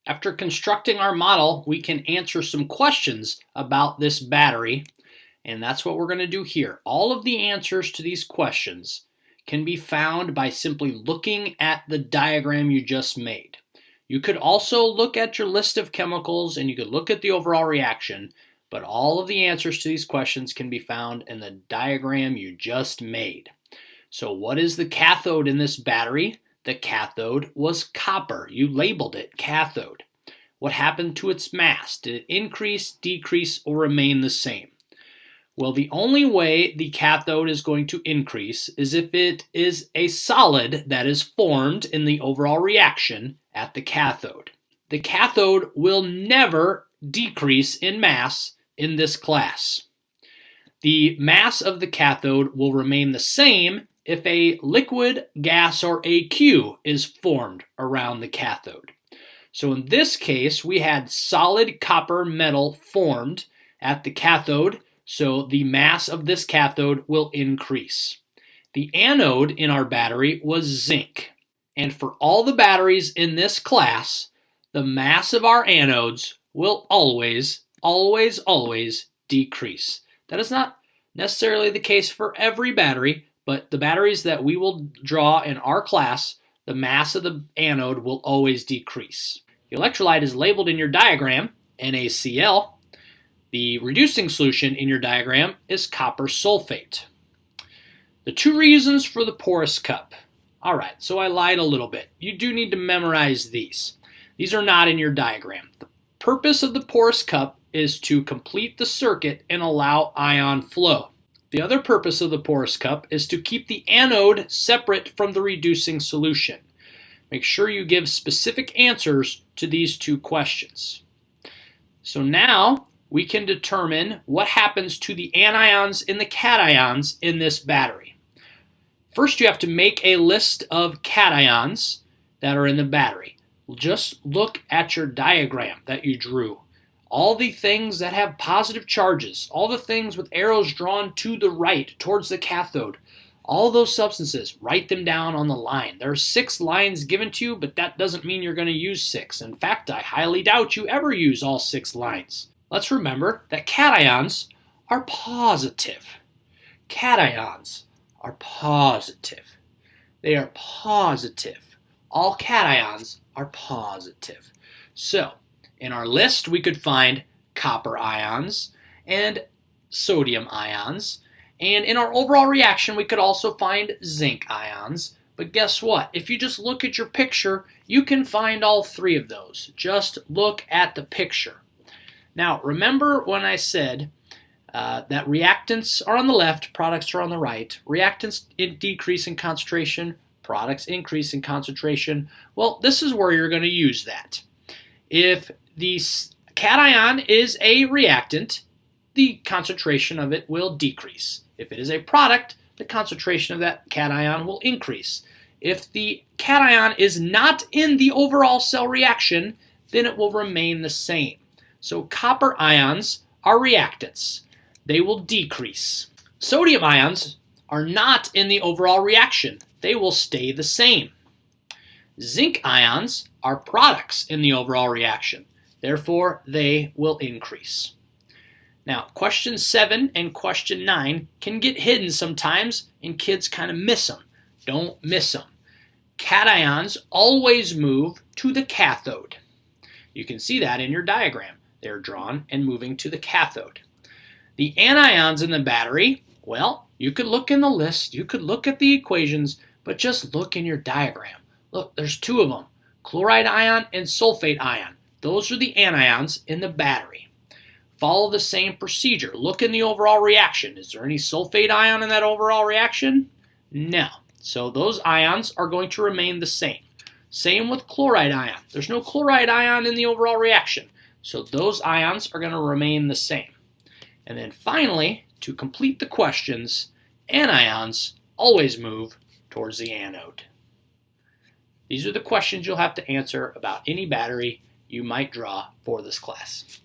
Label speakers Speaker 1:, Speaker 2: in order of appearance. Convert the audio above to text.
Speaker 1: After constructing our model, we can answer some questions about this battery, and that's what we're going to do here. All of the answers to these questions can be found by simply looking at the diagram you just made. You could also look at your list of chemicals and you could look at the overall reaction, but all of the answers to these questions can be found in the diagram you just made. So what is the cathode in this battery? The cathode was copper. You labeled it cathode. What happened to its mass? Did it increase, decrease, or remain the same? Well, the only way the cathode is going to increase is if it is a solid that is formed in the overall reaction at the cathode. The cathode will never decrease in mass in this class. The mass of the cathode will remain the same if a liquid, gas, or aqueous is formed around the cathode. So in this case, we had solid copper metal formed at the cathode, so the mass of this cathode will increase. The anode in our battery was zinc. And for all the batteries in this class, the mass of our anodes will always decrease. That is not necessarily the case for every battery, but the batteries that we will draw in our class, the mass of the anode will always decrease. The electrolyte is labeled in your diagram, NaCl. The reducing solution in your diagram is copper sulfate. The two reasons for the porous cup. All right, so I lied a little bit. You do need to memorize these. These are not in your diagram. The purpose of the porous cup is to complete the circuit and allow ion flow. The other purpose of the porous cup is to keep the anode separate from the reducing solution. Make sure you give specific answers to these two questions. So now we can determine what happens to the anions and the cations in this battery. First, you have to make a list of cations that are in the battery. Just look at your diagram that you drew. All the things that have positive charges, all the things with arrows drawn to the right towards the cathode, all those substances, write them down on the line. There are 6 lines given to you, but that doesn't mean you're going to use 6. In fact, I highly doubt you ever use all 6 lines. Let's remember that cations are positive. Cations are positive. They are positive. All cations are positive. So, in our list, we could find copper ions and sodium ions. And in our overall reaction, we could also find zinc ions. But guess what? If you just look at your picture, you can find all 3 of those. Just look at the picture. Now, remember when I said that reactants are on the left, products are on the right. Reactants decrease in concentration, products increase in concentration. Well, this is where you're going to use that. If the cation is a reactant, the concentration of it will decrease. If it is a product, the concentration of that cation will increase. If the cation is not in the overall cell reaction, then it will remain the same. So copper ions are reactants. They will decrease. Sodium ions are not in the overall reaction. They will stay the same. Zinc ions are products in the overall reaction. Therefore, they will increase. Now, question 7 and question 9 can get hidden sometimes, and kids kind of miss them. Don't miss them. Cations always move to the cathode. You can see that in your diagram. They're drawn and moving to the cathode. The anions in the battery, well, you could look in the list, you could look at the equations, but just look in your diagram. Look, there's 2 of them, chloride ion and sulfate ion. Those are the anions in the battery. Follow the same procedure. Look in the overall reaction. Is there any sulfate ion in that overall reaction? No. So those ions are going to remain the same. Same with chloride ion. There's no chloride ion in the overall reaction. So those ions are going to remain the same. And then finally, to complete the questions, anions always move towards the anode. These are the questions you'll have to answer about any battery you might draw for this class.